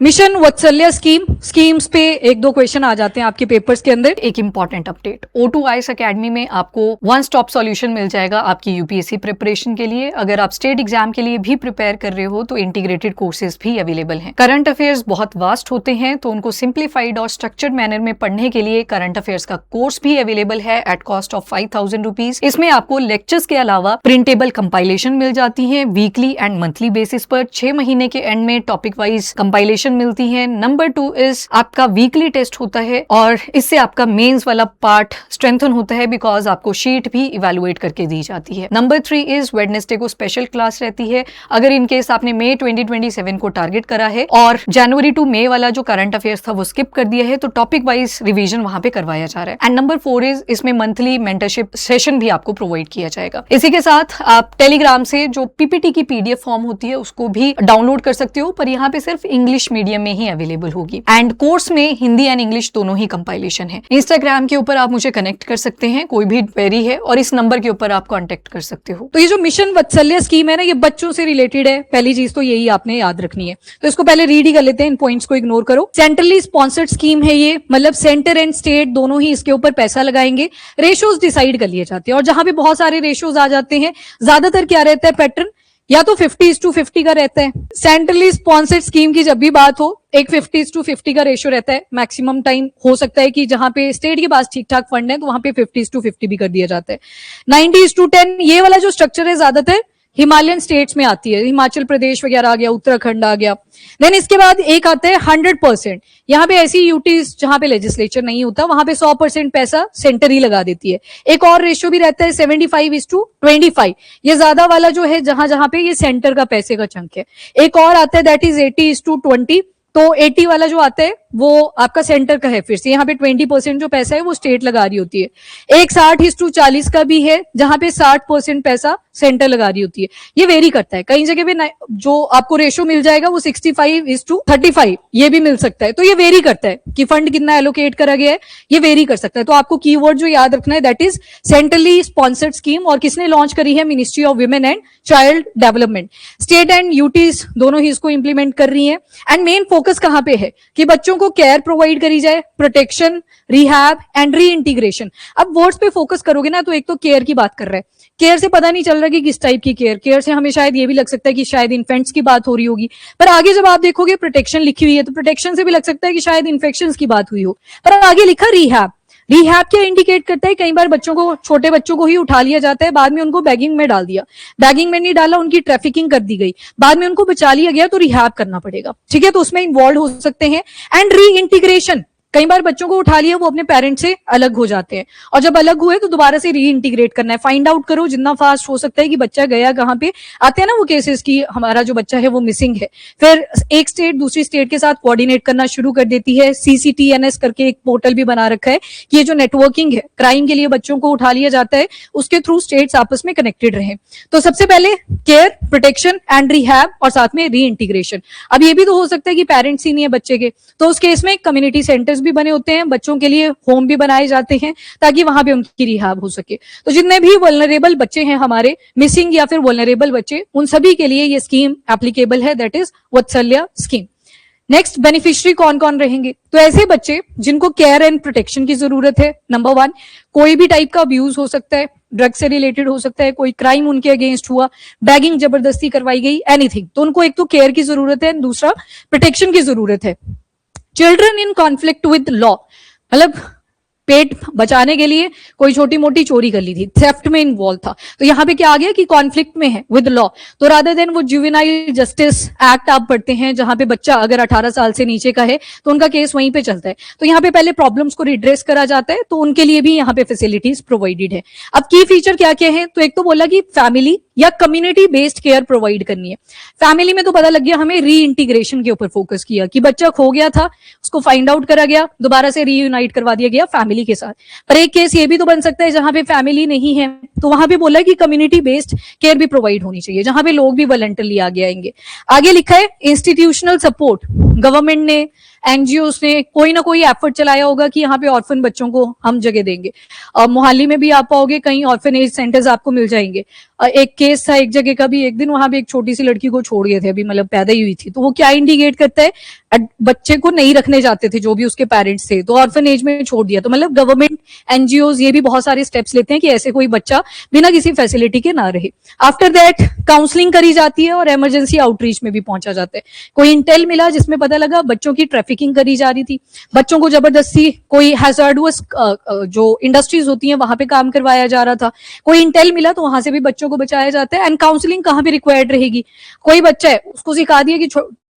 Mission Vatsalya schemes पे एक दो क्वेश्चन आ जाते हैं आपके पेपर्स के अंदर। एक important update, O2 IAS academy में आपको वन स्टॉप सॉल्यूशन मिल जाएगा आपकी यूपीएससी प्रिपरेशन के लिए। अगर आप स्टेट एग्जाम के लिए भी प्रिपेयर कर रहे हो तो इंटीग्रेटेड कोर्सेज भी अवेलेबल हैं। करंट अफेयर्स बहुत वास्ट होते हैं तो उनको सिंप्लीफाइड और स्ट्रक्चर्ड मैनर में पढ़ने के लिए करंट अफेयर्स का कोर्स भी अवेलेबल है एट कॉस्ट ऑफ 5000 रुपीज। इसमें आपको लेक्चर्स के अलावा प्रिंटेबल कंपाइलेशन मिल जाती है वीकली एंड मंथली बेसिस पर। 6 महीने के एंड में टॉपिक वाइज कंपाइलेशन मिलती है। नंबर 2 इज आपका वीकली टेस्ट होता है और इससे आपका मेंस वाला पार्ट स्ट्रेंथन होता है बिकॉज आपको शीट भी इवेलुएट करके दी जाती है। नंबर 3 इज वेडनेसडे को स्पेशल क्लास रहती है। अगर इन केस आपने मई 2027 को टारगेट करा है और जनवरी टू मई वाला जो करंट अफेयर्स था वो स्किप कर दिया है तो टॉपिक वाइज रिवीजन वहां पे करवाया जा रहा है। एंड नंबर 4 इज इसमें मंथली मेंटरशिप सेशन भी आपको प्रोवाइड किया जाएगा। इसी के साथ आप टेलीग्राम से जो पीपीटी की पीडीएफ फॉर्म होती है उसको भी डाउनलोड कर सकते हो, पर यहाँ पे सिर्फ इंग्लिश मीडियम में ही अवेलेबल होगी। एंड कोर्स में हिंदी एंड इंग्लिश दोनों ही कंपाइलेशन है। इंस्टाग्राम के ऊपर आप मुझे कनेक्ट कर सकते हैं, कोई भी क्वेरी है और इस नंबर के ऊपर आप कांटेक्ट कर सकते हो। तो ये जो मिशन वत्सल्य स्कीम है ना, ये बच्चों से रिलेटेड है। पहली चीज तो यही आपने याद रखनी है, तो इसको पहले रीड ही कर लेते हैं, इन पॉइंट्स को इग्नोर करो। सेंट्रली स्पॉन्सर्ड स्कीम है ये, मतलब सेंटर एंड स्टेट दोनों ही इसके ऊपर पैसा लगाएंगे। रेशोज डिसाइड कर लिए जाते हैं और जहां पे बहुत सारे रेशोज आ जाते हैं, ज्यादातर क्या रहता है पैटर्न, या तो 50:50 का रहता है। सेंट्रली स्पॉन्सर्ड स्कीम की जब भी बात हो, एक 50:50 का रेशियो रहता है। मैक्सिमम टाइम हो सकता है कि जहां पे स्टेट के पास ठीक ठाक फंड है तो वहां पे 50:50 भी कर दिया जाता है। 90:10 ये वाला जो स्ट्रक्चर है ज्यादातर हिमालयन स्टेट्स में आती है, हिमाचल प्रदेश वगैरह आ गया, उत्तराखंड आ गया। देन इसके बाद एक आता है 100%। यहाँ पे ऐसी यूटीज जहां पे लेजिस्लेचर नहीं होता वहां पे 100% पैसा सेंटर ही लगा देती है। एक और रेशियो भी रहता है 75:25। ये ज्यादा वाला जो है जहां जहां पे ये सेंटर का पैसे का चंक है। एक और आता है दैट इज 80:20। तो 80 वाला जो आता है वो आपका सेंटर का है। फिर से यहाँ पे 20% जो पैसा है वो स्टेट लगा रही होती है। एक 60:40 का भी है जहां पे 60% पैसा सेंटर लगा रही होती है। ये वेरी करता है, कई जगह पे जो आपको रेशो मिल जाएगा वो 65:35 ये भी मिल सकता है। तो ये वेरी करता है कि फंड कितना एलोकेट करा गया है, ये वेरी कर सकता है। तो आपको कीवर्ड जो याद रखना है that is centrally sponsored scheme, और किसने लॉन्च करी है, ministry of women and child development. State and UTs दोनों ही इसको इंप्लीमेंट कर रही है। एंड मेन फोकस कहां पे है कि बच्चों को केयर प्रोवाइड करी जाए, protection, rehab and re integration. अब वर्ड्स पे फोकस करोगे ना तो एक तो केयर की बात कर रहा है, केयर से पता नहीं चल रहा कि किस टाइप की केयर। केयर से हमें शायद ये भी लग सकता है कि शायद इन्फेंट्स की बात हो रही होगी, पर आगे जब आप देखोगे प्रोटेक्शन लिखी हुई है तो प्रोटेक्शन से भी लग सकता है कि शायद इन्फेक्शंस की बात हुई हो, पर आगे लिखा रिहैब। रिहैब क्या इंडिकेट करता है, कई बार बच्चों को, छोटे बच्चों को ही उठा लिया जाता है, बाद में उनको बैगिंग में डाल दिया, बैगिंग में नहीं डाला, उनकी ट्रैफिकिंग कर दी गई, बाद में उनको बचा लिया गया, तो रिहैब करना पड़ेगा। ठीक है, तो उसमें इन्वॉल्व हो सकते हैं। एंड री इंटीग्रेशन, कई बार बच्चों को उठा लिया, वो अपने पेरेंट्स से अलग हो जाते हैं और जब अलग हुए तो दोबारा से री इंटीग्रेट करना है। फाइंड आउट करो जितना फास्ट हो सकता है कि बच्चा गया कहाँ पे। आते हैं ना वो केसेस की हमारा जो बच्चा है वो मिसिंग है, फिर एक स्टेट दूसरी स्टेट के साथ कोऑर्डिनेट करना शुरू कर देती है। CCTNS करके एक पोर्टल भी बना रखा है कि ये जो नेटवर्किंग है क्राइम के लिए बच्चों को उठा लिया जाता है, उसके थ्रू स्टेट्स आपस में कनेक्टेड रहे। तो सबसे पहले केयर, प्रोटेक्शन एंड रिहैब और साथ में री इंटीग्रेशन। अब ये भी तो हो सकता है कि पेरेंट्स ही नहीं है बच्चे के, तो उस केस में कम्युनिटी सेंटर्स भी बने होते हैं, बच्चों के लिए होम भी बनाए जाते हैं ताकि वहां पे उनकी रिहैब हो सके। तो जितने भी वल्नरेबल बच्चे हैं हमारे, मिसिंग या फिर वल्नरेबल बच्चे, उन सभी के लिए ये स्कीम एप्लीकेबल है, that is Vatsalya scheme. Next, beneficiary कौन कौन रहेंगे, तो ऐसे बच्चे जिनको केयर एंड प्रोटेक्शन की जरूरत है। नंबर 1, कोई भी टाइप का अब्यूज हो सकता है, ड्रग से रिलेटेड हो सकता है, कोई क्राइम उनके अगेंस्ट हुआ, बैगिंग जबरदस्ती करवाई गई, एनीथिंग, तो उनको एक तो केयर की जरूरत है, दूसरा प्रोटेक्शन की जरूरत है। Children in conflict with law, मतलब पेट बचाने के लिए कोई छोटी मोटी चोरी कर ली थी, थेफ्ट में इन्वॉल्व था, तो यहाँ पे क्या आ गया कि कॉन्फ्लिक्ट में है विद लॉ। तो रादर देन वो जुवेनाइल जस्टिस एक्ट आप पढ़ते हैं जहां पे बच्चा अगर 18 साल से नीचे का है तो उनका केस वहीं पे चलता है, तो यहाँ पे पहले प्रॉब्लम्स को रिड्रेस करा जाता है, तो उनके लिए भी यहाँ पे फैसिलिटीज प्रोवाइडेड है। अब की फीचर क्या क्या है, तो एक तो बोला कि फैमिली या कम्युनिटी बेस्ड केयर प्रोवाइड करनी है। फैमिली में तो पता लग गया हमें, री इंटीग्रेशन के ऊपर फोकस किया कि बच्चा खो गया था, उसको फाइंड आउट करा गया, दोबारा से रीयूनाइट करवा दिया गया फैमिली के साथ। पर एक केस ये भी तो बन सकता है जहां पे फैमिली नहीं है, तो वहां पे बोला कि कम्युनिटी बेस्ड केयर भी प्रोवाइड होनी चाहिए, जहां पे लोग भी वॉलंटरली आगे आएंगे। आगे लिखा है इंस्टीट्यूशनल सपोर्ट, गवर्नमेंट ने एनजीओस ने कोई ना कोई एफर्ट चलाया होगा कि यहाँ पे ऑर्फन बच्चों को हम जगह देंगे। मोहाली में भी आप पाओगे कहीं ऑर्फनेज सेंटर्स आपको मिल जाएंगे। एक केस था एक जगह का भी, एक दिन वहां पे एक छोटी सी लड़की को छोड़ गए थे, अभी मतलब पैदा ही हुई थी। तो वो क्या इंडिकेट करता है, बच्चे को नहीं रखने जाते थे जो भी उसके पेरेंट्स थे, तो ऑर्फनेज में छोड़ दिया। तो मतलब गवर्नमेंट एनजीओज ये भी बहुत सारे स्टेप्स लेते हैं कि ऐसे कोई बच्चा बिना किसी फैसिलिटी के ना रहे। आफ्टर दैट काउंसलिंग करी जाती है और इमरजेंसी आउटरीच में भी पहुंचा जाता है। कोई इंटेल मिला जिसमें पता लगा बच्चों की ट्रैफिकिंग करी जा रही थी, बच्चों को जबरदस्ती कोई हैजार्डस जो इंडस्ट्रीज होती हैं वहां पे काम करवाया जा रहा था। कोई इंटेल मिला तो वहां से भी बच्चों को बचाया जाता है। एंड काउंसलिंग कहाँ पे रिक्वायर्ड रहेगी, कोई बच्चा है उसको सिखा दिया कि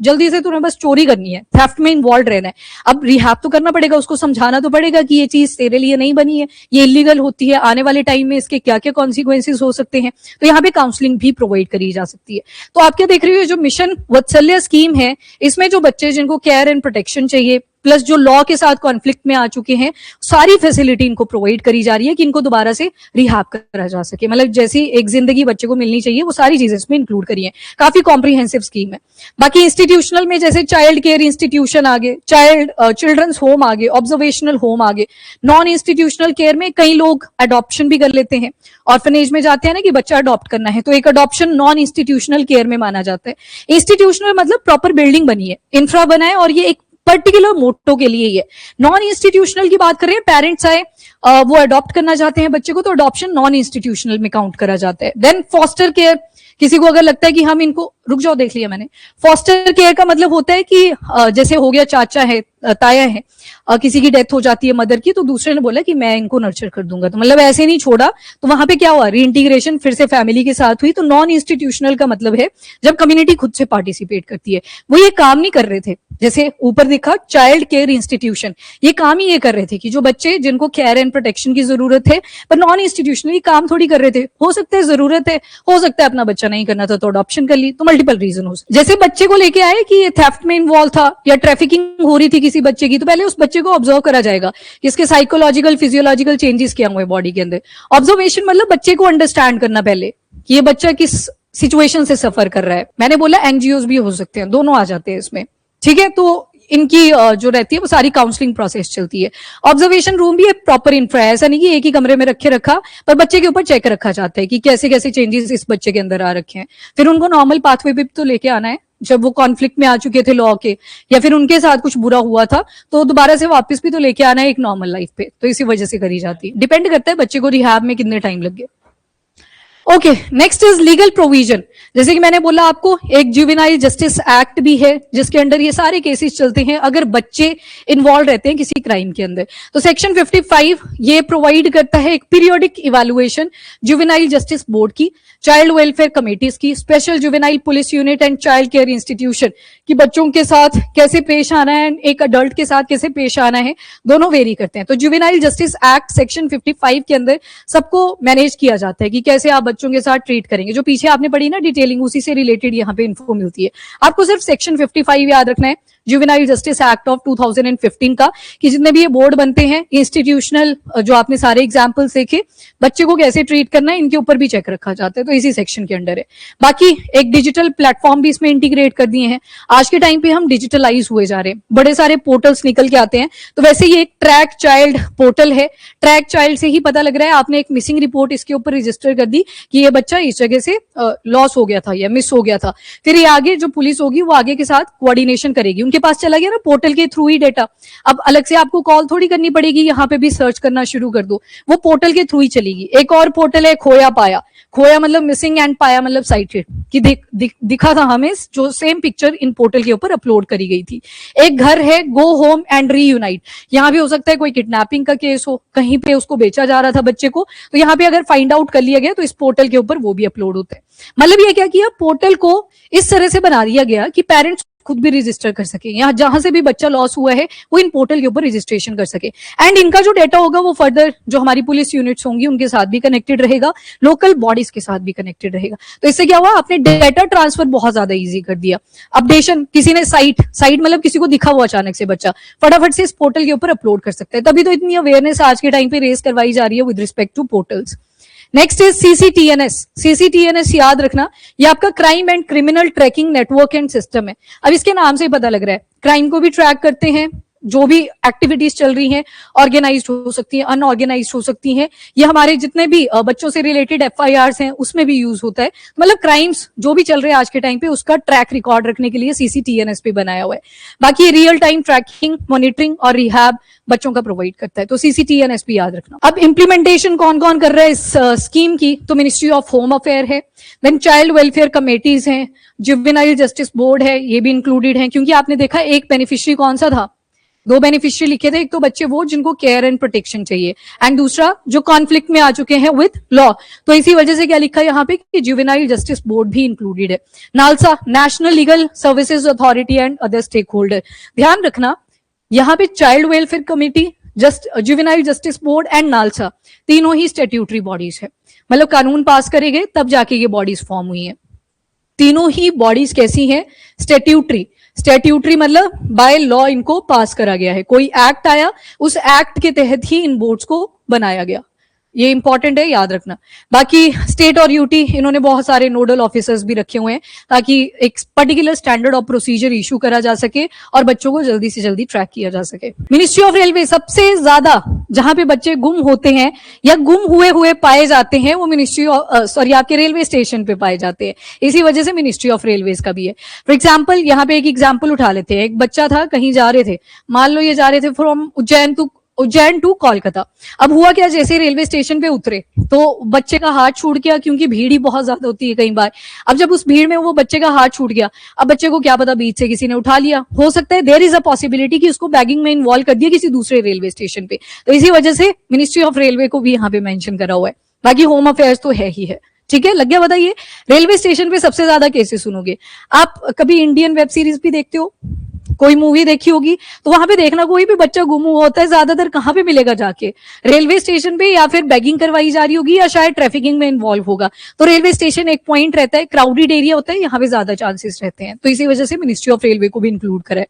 जल्दी से तुम्हें बस चोरी करनी है, थेफ्ट में इन्वॉल्व रहना है। अब रिहैब तो करना पड़ेगा, उसको समझाना तो पड़ेगा कि ये चीज तेरे लिए नहीं बनी है, ये इलीगल होती है, आने वाले टाइम में इसके क्या क्या कॉन्सिक्वेंसेस हो सकते हैं। तो यहाँ पे काउंसलिंग भी प्रोवाइड करी जा सकती है। तो आप क्या देख रहे हो, जो मिशन वात्सल्य स्कीम है इसमें जो बच्चे जिनको केयर एंड प्रोटेक्शन चाहिए, प्लस जो लॉ के साथ कॉन्फ्लिक्ट में आ चुके हैं, सारी फैसिलिटी इनको प्रोवाइड करी जा रही है कि इनको दोबारा से रिहैब करा जा सके। मतलब जैसी एक जिंदगी बच्चे को मिलनी चाहिए वो सारी चीजें इसमें इंक्लूड करी है। काफी कॉम्प्रिहेंसिव स्कीम है। बाकी इंस्टीट्यूशनल में जैसे चाइल्ड केयर इंस्टीट्यूशन आगे, चिल्ड्रंस होम आगे, ऑब्जर्वेशनल होम आगे। नॉन इंस्टीट्यूशनल केयर में कई लोग अडॉप्शन भी कर लेते हैं, ऑर्फनेज में जाते हैं ना कि बच्चा अडॉप्ट करना है, तो एक अडॉप्शन नॉन इंस्टीट्यूशनल केयर में माना जाता है। इंस्टीट्यूशनल मतलब प्रॉपर बिल्डिंग बनी है, इंफ्रा बना है और ये एक पर्टिकुलर मोटो के लिए ही है। नॉन इंस्टीट्यूशनल की बात करें, पेरेंट्स आए वो अडॉप्ट करना चाहते हैं बच्चे को, तो अडॉप्शन नॉन इंस्टीट्यूशनल में काउंट करा जाता है। देन फॉस्टर केयर, किसी को अगर लगता है कि हम इनको, रुक जाओ देख लिया मैंने। फॉस्टर केयर का मतलब होता है कि जैसे हो गया चाचा है, ताया है, किसी की डेथ हो जाती है मदर की, तो दूसरे ने बोला कि मैं इनको नर्चर कर दूंगा, तो मतलब ऐसे नहीं छोड़ा, तो वहां पे क्या हुआ, रीइंटीग्रेशन फिर से फैमिली के साथ हुई। तो नॉन इंस्टीट्यूशनल का मतलब है जब कम्युनिटी खुद से पार्टिसिपेट करती है। वो ये काम नहीं कर रहे थे, जैसे ऊपर दिखा चाइल्ड केयर इंस्टीट्यूशन, ये काम ही ये कर रहे थे कि जो बच्चे जिनको केयर एंड प्रोटेक्शन की जरूरत है, पर नॉन इंस्टीट्यूशनल काम थोड़ी कर रहे थे। हो सकता है जरूरत है, हो सकता है अपना बच्चा नहीं करना था तो अडॉप्शन कर ली, तो मल्टीपल रीजन हो सकते। जैसे बच्चे को लेके आए कि ये थेफ्ट में इन्वॉल्व था या ट्रैफिकिंग हो रही थी किसी बच्चे की, तो पहले उस बच्चे को ऑब्जर्व करा जाएगा कि इसके साइकोलॉजिकल फिजियोलॉजिकल चेंजेस क्या हुए बॉडी के अंदर। ऑब्जर्वेशन मतलब बच्चे को अंडरस्टैंड करना पहले कि ये बच्चा किस सिचुएशन से सफर कर रहा है। मैंने बोला एनजीओज भी हो सकते हैं, दोनों आ जाते हैं इसमें, ठीक है। तो इनकी जो रहती है वो सारी काउंसलिंग प्रोसेस चलती है। ऑब्जर्वेशन रूम भी एक प्रॉपर इंफ्रा है, ऐसा नहीं कि एक ही कमरे में रखा, पर बच्चे के ऊपर चेक रखा जाता है कि कैसे कैसे चेंजेस इस बच्चे के अंदर आ रखे हैं। फिर उनको नॉर्मल पाथवे पे तो लेके आना है, जब वो कॉन्फ्लिक्ट में आ चुके थे लॉ के, या फिर उनके साथ कुछ बुरा हुआ था, तो दोबारा से वापस भी तो लेके आना है एक नॉर्मल लाइफ पे। तो इसी वजह से करी जाती है, डिपेंड करता है बच्चे को रिहैब में कितने टाइम लग गए। Okay, next is legal provision. जैसे कि मैंने बोला आपको, एक जुवेनाइल जस्टिस एक्ट भी है जिसके अंडर ये सारे केसेस चलते हैं अगर बच्चे इन्वॉल्व रहते हैं किसी क्राइम के अंदर। तो सेक्शन 55 ये प्रोवाइड करता है एक periodic evaluation juvenile justice board की, चाइल्ड वेलफेयर कमेटीज की, special juvenile police unit and child care institution कि बच्चों के साथ कैसे पेश आना है, एक अडल्ट के साथ कैसे पेश आना है, दोनों वेरी करते हैं। तो जुवेनाइल जस्टिस एक्ट सेक्शन 55 के अंदर सबको मैनेज किया जाता है कि कैसे आप बच्चों के साथ ट्रीट करेंगे। जो पीछे आपने पढ़ी ना डिटेलिंग, उसी से रिलेटेड यहाँ पे इन्फो मिलती है। आपको सिर्फ सेक्शन 55 याद रखना है, जुवेनाइल जस्टिस एक्ट ऑफ 2015 का, कि जितने भी ये बोर्ड बनते हैं इंस्टीट्यूशनल, जो आपने सारे एग्जांपल्स देखे, बच्चे को कैसे ट्रीट करना है इनके ऊपर भी चेक रखा जाता है, तो इसी सेक्शन के अंडर है। बाकी एक डिजिटल प्लेटफॉर्म भी इसमें इंटीग्रेट कर दिए हैं। आज के टाइम पे हम डिजिटलाइज हुए जा रहे हैं, बड़े सारे पोर्टल्स निकल के आते हैं। तो वैसे ये एक ट्रैक चाइल्ड पोर्टल है, ट्रैक चाइल्ड से ही पता लग रहा है, आपने एक मिसिंग रिपोर्ट इसके ऊपर रजिस्टर कर दी कि ये बच्चा इस जगह से लॉस हो गया था या मिस हो गया था, फिर ये आगे जो पुलिस होगी वो आगे के साथ कोऑर्डिनेशन करेगी, उनके पास चला गया ना पोर्टल के थ्रू ही डेटा। अब अलग से आपको कॉल थोड़ी करनी पड़ेगी, यहाँ पे भी सर्च करना शुरू कर दो, वो पोर्टल के थ्रू ही चलेगी। एक और पोर्टल है खोया पाया, खोया मतलब मिसिंग एंड पाया मतलब साइटेड, कि दिखा था हमें जो सेम पिक्चर इन पोर्टल के ऊपर अपलोड करी गई थी। एक घर है गो होम एंड रीयूनाइट, यहाँ भी हो सकता है कोई किडनैपिंग का केस हो, कहीं पे उसको बेचा जा रहा था बच्चे को, तो यहाँ पे अगर फाइंड आउट कर लिया गया तो इस पोर्टल के ऊपर वो भी अपलोड होता है। मतलब ये क्या किया, पोर्टल को इस तरह से बना दिया गया कि पेरेंट्स खुद भी रजिस्टर कर सके, यहाँ जहां से भी बच्चा लॉस हुआ है वो इन पोर्टल के ऊपर रजिस्ट्रेशन कर सके। एंड इनका जो डेटा होगा वो फर्दर जो हमारी पुलिस यूनिट्स होंगी उनके साथ भी कनेक्टेड रहेगा, लोकल बॉडीज के साथ भी कनेक्टेड रहेगा। तो इससे क्या हुआ, आपने डेटा ट्रांसफर बहुत ज्यादा इजी कर दिया। अपडेशन, किसी ने साइट मतलब किसी को दिखा हुआ अचानक से बच्चा, फटाफट से इस पोर्टल के ऊपर अपलोड कर सकता है। तभी तो इतनी अवेयरनेस आज के टाइम पे रेस करवाई जा रही है with respect to portals. Next is CCTNS। CCTNS याद रखना, ये आपका crime and criminal tracking network and system है। अब इसके नाम से ही पता लग रहा है क्राइम को भी ट्रैक करते हैं, जो भी एक्टिविटीज चल रही हैं, ऑर्गेनाइज्ड हो सकती हैं, अनऑर्गेनाइज्ड हो सकती हैं, ये हमारे जितने भी बच्चों से रिलेटेड FIRs हैं उसमें भी यूज होता है। मतलब क्राइम्स जो भी चल रहे हैं आज के टाइम पे उसका ट्रैक रिकॉर्ड रखने के लिए CCTNSP बनाया हुआ है। बाकी रियल टाइम ट्रैकिंग, मॉनिटरिंग और रिहैब बच्चों का प्रोवाइड करता है, तो CCTNSP याद रखना। अब इम्प्लीमेंटेशन कौन कौन कर रहा है इस स्कीम की, तो मिनिस्ट्री ऑफ होम अफेयर है, देन चाइल्ड वेलफेयर कमेटीज हैं, जुवेनाइल जस्टिस बोर्ड है, ये भी इंक्लूडेड है, क्योंकि आपने देखा एक बेनिफिशियरी कौन सा था, 2 बेनिफिशियरी लिखे थे, एक तो बच्चे वो जिनको केयर एंड प्रोटेक्शन चाहिए, एंड दूसरा जो कॉन्फ्लिक्ट में आ चुके हैं विद लॉ। तो इसी वजह से क्या लिखा है यहाँ पे कि जुवेनाइल जस्टिस बोर्ड भी इंक्लूडेड है। NALSA, national legal services authority and other stakeholder. ध्यान रखना यहाँ पे child welfare committee, juvenile justice board and NALSA तीनों ही स्टैट्यूटरी बॉडीज है, मतलब कानून पास करेंगे तब जाके ये बॉडीज फॉर्म हुई है। तीनों ही बॉडीज कैसी हैं, स्टैट्यूटरी। स्टैट्यूटरी मतलब बाय लॉ इनको पास करा गया है, कोई एक्ट आया उस एक्ट के तहत ही इन बोर्ड्स को बनाया गया, ये इंपॉर्टेंट है, याद रखना। बाकी स्टेट और यूटी इन्होंने बहुत सारे नोडल ऑफिसर्स भी रखे हुए हैं ताकि एक particular standard of procedure issue करा जा सके और बच्चों को जल्दी से जल्दी ट्रैक किया जा सके। मिनिस्ट्री ऑफ रेलवे सबसे ज्यादा जहां पे बच्चे गुम होते हैं या गुम हुए पाए जाते हैं वो मिनिस्ट्री सॉरी आपके रेलवे स्टेशन पे पाए जाते हैं, इसी वजह से मिनिस्ट्री ऑफ रेलवेज का भी है। फॉर एग्जाम्पल यहाँ पे एक एग्जाम्पल उठा लेते हैं, एक बच्चा था, कहीं जा रहे थे, मान लो ये जा रहे थे फ्रॉम उज्जैन टू कोलकाता। अब हुआ क्या, जैसे रेलवे स्टेशन पे उतरे तो बच्चे का हाथ छूट गया, क्योंकि भीड़ ही बहुत ज्यादा होती है कई बार। अब जब उस भीड़ में वो बच्चे का हाथ छूट गया, अब बच्चे को क्या पता बीच से किसी ने उठा लिया, हो सकता है देयर इज अ पॉसिबिलिटी कि उसको बैगिंग में इन्वॉल्व कर दिया किसी दूसरे रेलवे स्टेशन पे, तो इसी वजह से मिनिस्ट्री ऑफ रेलवे को भी यहाँ पे मेंशन करा हुआ है। बाकी होम अफेयर्स तो है ही है, ठीक है, लग गया। बताइए रेलवे स्टेशन पे सबसे ज्यादा केसेस सुनोगे आप। कभी इंडियन वेब सीरीज भी देखते हो, कोई मूवी देखी होगी, तो वहां पे देखना कोई भी बच्चा गुम हुआ होता है, ज्यादातर कहां पे मिलेगा जाके, रेलवे स्टेशन पे, या फिर बैगिंग करवाई जा रही होगी या शायद ट्रैफिकिंग में इन्वॉल्व होगा। तो रेलवे स्टेशन एक पॉइंट रहता है, क्राउडेड एरिया होता है, यहाँ पे ज्यादा चांसेस रहते हैं, तो इसी वजह से मिनिस्ट्री ऑफ रेलवे को भी इंक्लूड करा है।